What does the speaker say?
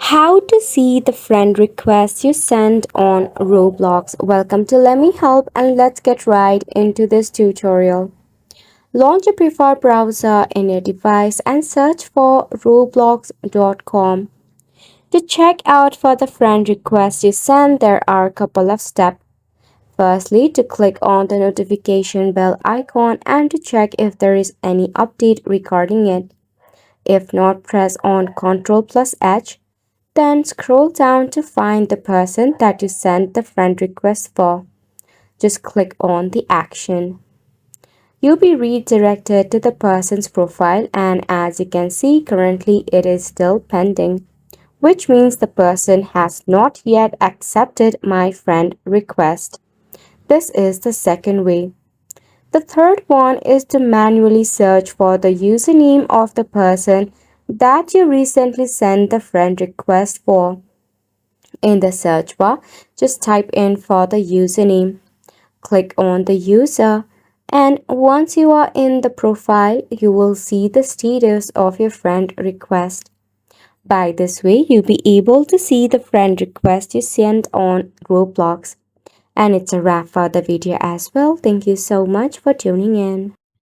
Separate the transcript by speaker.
Speaker 1: How to see the friend request you sent on Roblox. Welcome to Let Me Help, and let's get right into this tutorial. Launch your preferred browser in your device and search for roblox.com. To check out for the friend request you sent, there are a couple of steps. Firstly, to click on the notification bell icon and to check if there is any update regarding it. If not, press on Ctrl plus H. Then scroll down to find the person that you sent the friend request for. Just click on the action. You'll be redirected to the person's profile, and as you can see, currently it is still pending, which means the person has not yet accepted my friend request. This is the second way. The third one is to manually search for the username of the person that you recently sent the friend request for. In the search bar, just type in for the username. Click on the user, and once you are in the profile, you will see the status of your friend request. By this way, you'll be able to see the friend request you sent on Roblox. And it's a wrap for the video as well. Thank you so much for tuning in.